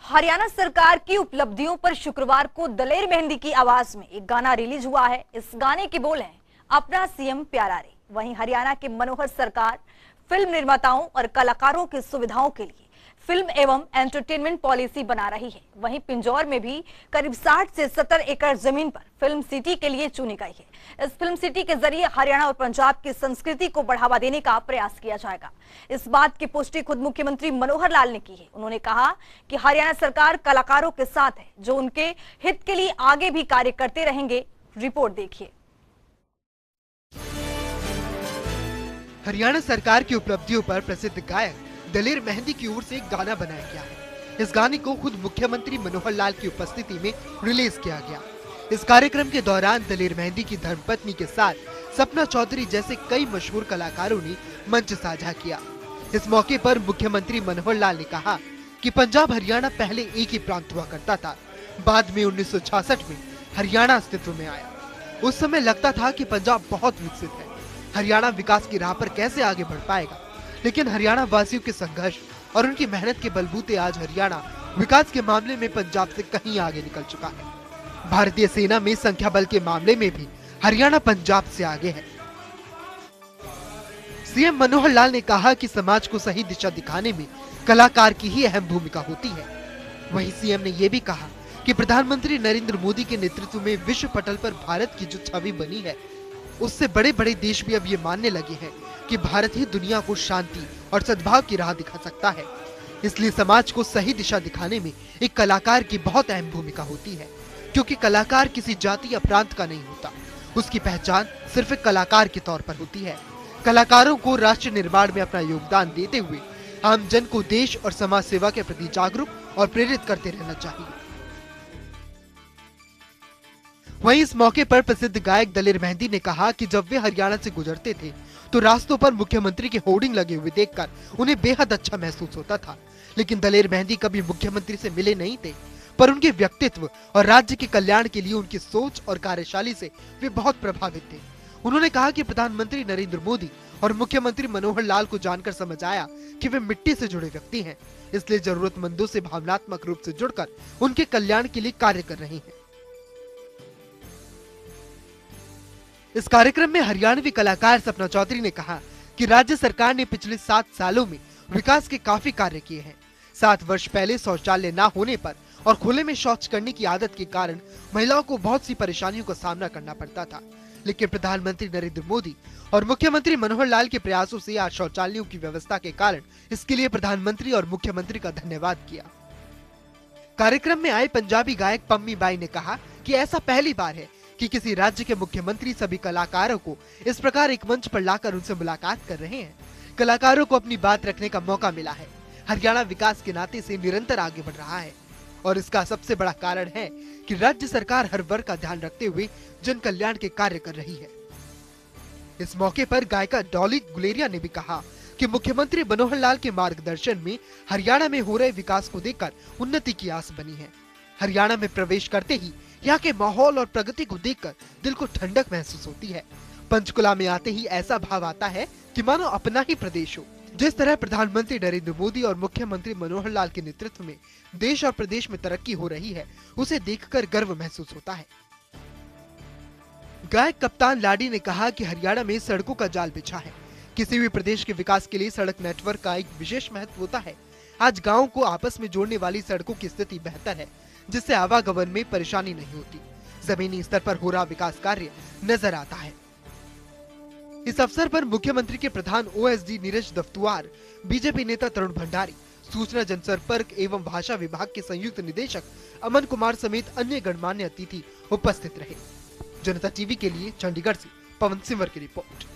हरियाणा सरकार की उपलब्धियों पर शुक्रवार को दलेर मेहंदी की आवाज में एक गाना रिलीज हुआ है। इस गाने के बोल हैं अपना सीएम प्यारा रे। वहीं हरियाणा के मनोहर सरकार फिल्म निर्माताओं और कलाकारों की सुविधाओं के लिए फिल्म एवं एंटरटेनमेंट पॉलिसी बना रही है। वहीं पिंजौर में भी करीब 60 से 70 एकड़ जमीन पर फिल्म सिटी के लिए चुनी गई है। इस फिल्म सिटी के जरिए हरियाणा और पंजाब की संस्कृति को बढ़ावा देने का प्रयास किया जाएगा। इस बात की पुष्टि खुद मुख्यमंत्री मनोहर लाल ने की है। उन्होंने कहा कि हरियाणा सरकार कलाकारों के साथ है, जो उनके हित के लिए आगे भी कार्य करते रहेंगे। रिपोर्ट देखिए। हरियाणा सरकार की उपलब्धियों पर प्रसिद्ध गायक दलेर मेहंदी की ओर से एक गाना बनाया गया है। इस गाने को खुद मुख्यमंत्री मनोहर लाल की उपस्थिति में रिलीज किया गया। इस कार्यक्रम के दौरान दलेर मेहंदी की धर्मपत्नी के साथ सपना चौधरी जैसे कई मशहूर कलाकारों ने मंच साझा किया। इस मौके पर मुख्यमंत्री मनोहर लाल ने कहा कि पंजाब हरियाणा पहले एक ही प्रांत हुआ करता था। बाद में 1966 में हरियाणा अस्तित्व में आया। उस समय लगता था कि पंजाब बहुत विकसित है, हरियाणा विकास की राह पर कैसे आगे बढ़ पाएगा। लेकिन हरियाणा वासियों के संघर्ष और उनकी मेहनत के बलबूते आज हरियाणा विकास के मामले में पंजाब से कहीं आगे निकल चुका है। भारतीय सेना में संख्या बल के मामले में भी हरियाणा पंजाब से आगे है। सीएम मनोहर लाल ने कहा कि समाज को सही दिशा दिखाने में कलाकार की ही अहम भूमिका होती है। वहीं सीएम ने यह भी कहा कि प्रधानमंत्री नरेंद्र मोदी के नेतृत्व में विश्व पटल पर भारत की जो छवि बनी है, उससे बड़े बड़े देश भी अब ये मानने लगे हैं कि भारत ही दुनिया को शांति और सद्भाव की राह दिखा सकता है। इसलिए समाज को सही दिशा दिखाने में एक कलाकार की बहुत अहम भूमिका होती है, क्योंकि कलाकार किसी जाति या प्रांत का नहीं होता। उसकी पहचान सिर्फ एक कलाकार के तौर पर होती है। कलाकारों को राष्ट्र निर्माण में अपना योगदान देते हुए आम जन को देश और समाज सेवा के प्रति जागरूक और प्रेरित करते रहना चाहिए। वहीं इस मौके पर प्रसिद्ध गायक दलेर मेहंदी ने कहा कि जब वे हरियाणा से गुजरते थे तो रास्तों पर मुख्यमंत्री के होर्डिंग लगे हुए देखकर उन्हें बेहद अच्छा महसूस होता था। लेकिन दलेर मेहंदी कभी मुख्यमंत्री से मिले नहीं थे, पर उनके व्यक्तित्व और राज्य के कल्याण के लिए उनकी सोच और कार्यशैली से वे बहुत प्रभावित थे। उन्होंने कहा कि प्रधानमंत्री नरेंद्र मोदी और मुख्यमंत्री मनोहर लाल को जानकर समझ आया कि वे मिट्टी से जुड़े व्यक्ति हैं, इसलिए जरूरतमंदों से भावनात्मक रूप से जुड़कर उनके कल्याण के लिए कार्य कर रहे हैं। इस कार्यक्रम में हरियाणवी कलाकार सपना चौधरी ने कहा कि राज्य सरकार ने पिछले 7 सालों में विकास के काफी कार्य किए हैं। 7 वर्ष पहले शौचालय न होने पर और खुले में शौच करने की आदत के कारण महिलाओं को बहुत सी परेशानियों का सामना करना पड़ता था। लेकिन प्रधानमंत्री नरेंद्र मोदी और मुख्यमंत्री मनोहर लाल के प्रयासों से आज शौचालयों की व्यवस्था के कारण इसके लिए प्रधानमंत्री और मुख्यमंत्री का धन्यवाद किया। कार्यक्रम में आए पंजाबी गायक पम्मी बाई ने कहा कि ऐसा पहली बार है कि किसी राज्य के मुख्यमंत्री सभी कलाकारों को इस प्रकार एक मंच पर लाकर उनसे मुलाकात कर रहे हैं। कलाकारों को अपनी बात रखने का मौका मिला है। हरियाणा विकास के नाते से निरंतर आगे बढ़ रहा है और इसका सबसे बड़ा कारण है कि राज्य सरकार हर वर्ग का ध्यान रखते हुए जन कल्याण के कार्य कर रही है। इस मौके पर गायिका डॉली गुलेरिया ने भी कहा कि मुख्यमंत्री मनोहर लाल के मार्गदर्शन में हरियाणा में हो रहे विकास को देखकर उन्नति की आस बनी है। हरियाणा में प्रवेश करते ही यहाँ के माहौल और प्रगति को देखकर दिल को ठंडक महसूस होती है। पंचकुला में आते ही ऐसा भाव आता है कि मानो अपना ही प्रदेश हो। जिस तरह प्रधानमंत्री नरेंद्र मोदी और मुख्यमंत्री मनोहर लाल के नेतृत्व में देश और प्रदेश में तरक्की हो रही है, उसे देखकर गर्व महसूस होता है। गायक कप्तान लाडी ने कहा कि हरियाणा में सड़कों का जाल बिछा है। किसी भी प्रदेश के विकास के लिए सड़क नेटवर्क का एक विशेष महत्व होता है। आज गाँव को आपस में जोड़ने वाली सड़कों की स्थिति बेहतर है, जिससे आवागमन में परेशानी नहीं होती। जमीनी स्तर पर हो रहा विकास कार्य नजर आता है। इस अवसर पर मुख्यमंत्री के प्रधान ओएसडी नीरज दफ्तुआर, बीजेपी नेता तरुण भंडारी, सूचना जनसंपर्क एवं भाषा विभाग के संयुक्त निदेशक अमन कुमार समेत अन्य गणमान्य अतिथि उपस्थित रहे। जनता टीवी के लिए चंडीगढ़ से पवन सिंवर की रिपोर्ट।